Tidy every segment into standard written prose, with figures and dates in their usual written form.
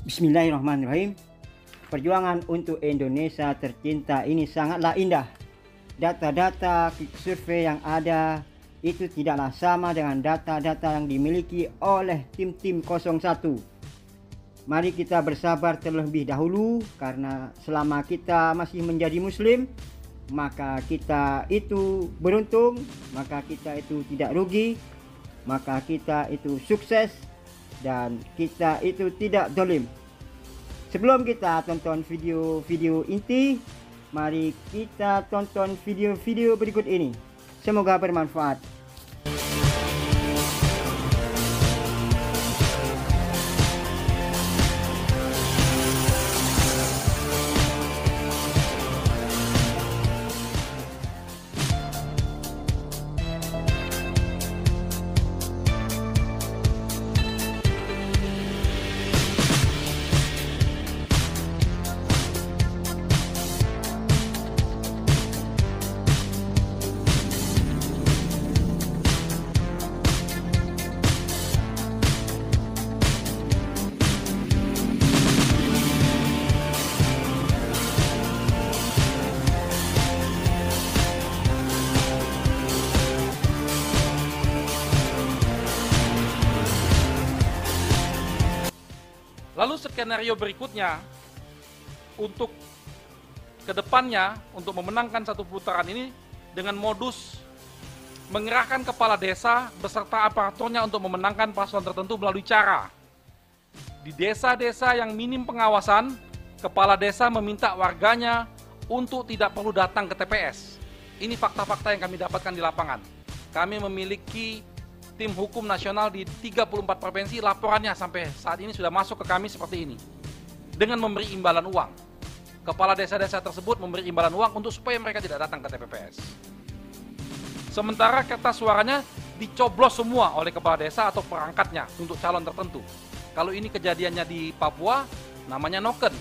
Bismillahirrahmanirrahim. Perjuangan untuk Indonesia tercinta ini sangatlah indah. Data-data survei yang ada itu tidaklah sama dengan data-data yang dimiliki oleh tim-tim 01. Mari kita bersabar terlebih dahulu, karena selama kita masih menjadi muslim, maka kita itu beruntung, maka kita itu tidak rugi, maka kita itu sukses, dan kita itu tidak zalim. Sebelum kita tonton video-video inti, mari kita tonton video-video berikut ini. Semoga bermanfaat. Lalu skenario berikutnya untuk kedepannya, untuk memenangkan satu putaran ini dengan modus mengerahkan kepala desa beserta aparaturnya untuk memenangkan paslon tertentu melalui cara di desa-desa yang minim pengawasan, kepala desa meminta warganya untuk tidak perlu datang ke TPS. Ini fakta-fakta yang kami dapatkan di lapangan. Kami memiliki tim hukum nasional di 34 provinsi, laporannya sampai saat ini sudah masuk ke kami seperti ini. Dengan memberi imbalan uang. Kepala desa-desa tersebut memberi imbalan uang untuk supaya mereka tidak datang ke TPS. Sementara kertas suaranya dicoblos semua oleh kepala desa atau perangkatnya untuk calon tertentu. Kalau ini kejadiannya di Papua, namanya noken.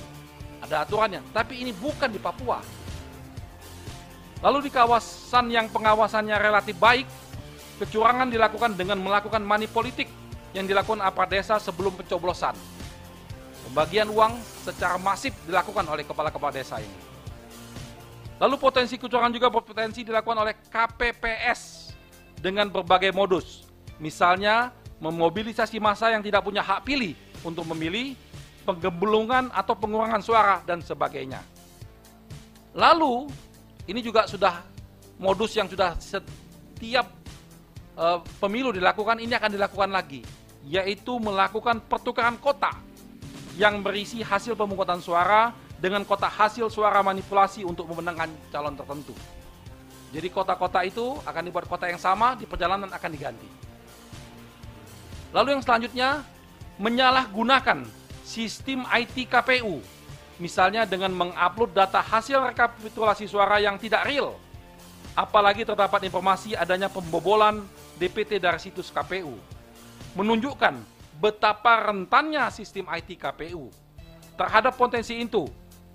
Ada aturannya, tapi ini bukan di Papua. Lalu di kawasan yang pengawasannya relatif baik, kecurangan dilakukan dengan melakukan money politik yang dilakukan aparat desa sebelum pencoblosan. Pembagian uang secara masif dilakukan oleh kepala-kepala desa ini. Lalu potensi kecurangan juga berpotensi dilakukan oleh KPPS dengan berbagai modus. Misalnya, memobilisasi massa yang tidak punya hak pilih untuk memilih, penggembelungan atau pengurangan suara, dan sebagainya. Lalu, ini juga sudah modus yang sudah setiap pemilu dilakukan, ini akan dilakukan lagi, yaitu melakukan pertukaran kotak yang berisi hasil pemungutan suara dengan kotak hasil suara manipulasi untuk memenangkan calon tertentu. Jadi kotak-kotak itu akan dibuat kotak yang sama, di perjalanan akan diganti. Lalu yang selanjutnya, menyalahgunakan sistem IT KPU, misalnya dengan mengupload data hasil rekapitulasi suara yang tidak real, apalagi terdapat informasi adanya pembobolan DPT dari situs KPU, menunjukkan betapa rentannya sistem IT KPU. Terhadap potensi itu,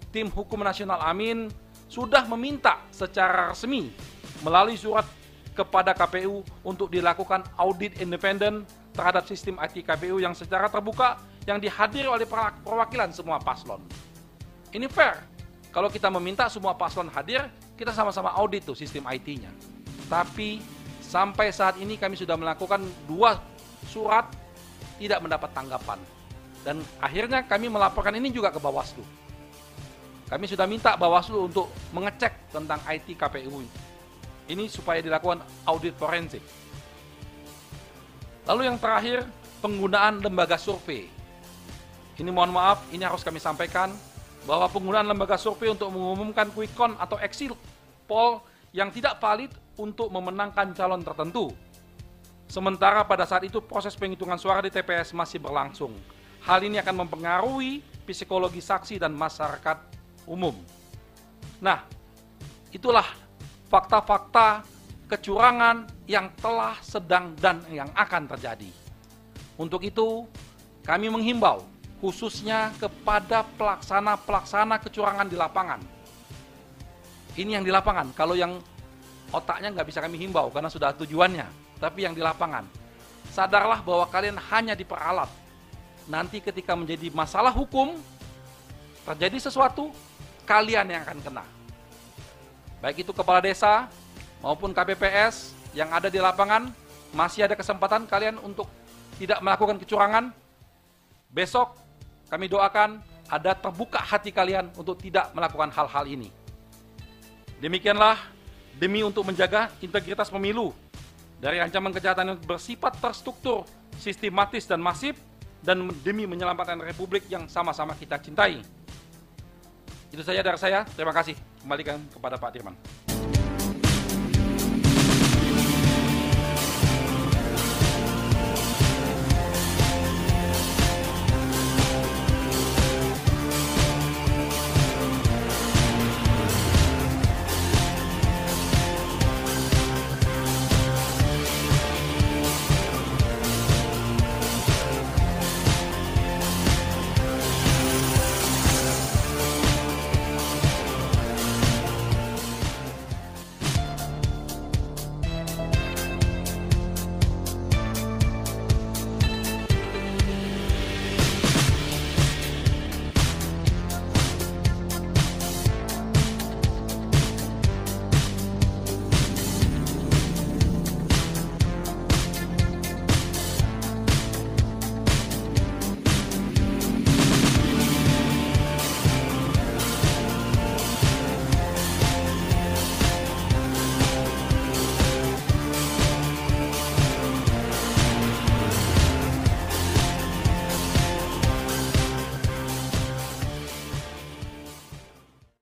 tim hukum nasional Amin sudah meminta secara resmi melalui surat kepada KPU untuk dilakukan audit independen terhadap sistem IT KPU yang secara terbuka yang dihadiri oleh perwakilan semua paslon. Ini fair. Kalau kita meminta semua paslon hadir, kita sama-sama audit tuh sistem IT-nya. Tapi sampai saat ini kami sudah melakukan 2 surat, tidak mendapat tanggapan. Dan akhirnya kami melaporkan ini juga ke Bawaslu. Kami sudah minta Bawaslu untuk mengecek tentang IT KPU. Ini supaya dilakukan audit forensik. Lalu yang terakhir, penggunaan lembaga survei. Ini mohon maaf, ini harus kami sampaikan, bahwa penggunaan lembaga survei untuk mengumumkan quick count atau exit poll yang tidak valid untuk memenangkan calon tertentu. Sementara pada saat itu proses penghitungan suara di TPS masih berlangsung. Hal ini akan mempengaruhi psikologi saksi dan masyarakat umum. Nah, itulah fakta-fakta kecurangan yang telah, sedang, dan yang akan terjadi. Untuk itu, kami menghimbau khususnya kepada pelaksana kecurangan di lapangan. Ini yang di lapangan, kalau yang otaknya nggak bisa kami himbau karena sudah tujuannya, tapi yang di lapangan. Sadarlah bahwa kalian hanya diperalat. nanti ketika menjadi masalah hukum, terjadi sesuatu, kalian yang akan kena. Baik itu kepala desa maupun KPPS yang ada di lapangan, masih ada kesempatan kalian untuk tidak melakukan kecurangan. Besok kami doakan ada terbuka hati kalian untuk tidak melakukan hal-hal ini. Demikianlah, demi untuk menjaga integritas pemilu dari ancaman kejahatan yang bersifat terstruktur, sistematis dan masif, dan demi menyelamatkan republik yang sama-sama kita cintai. Itu saja dari saya, terima kasih. Kembalikan kepada Pak Dirman.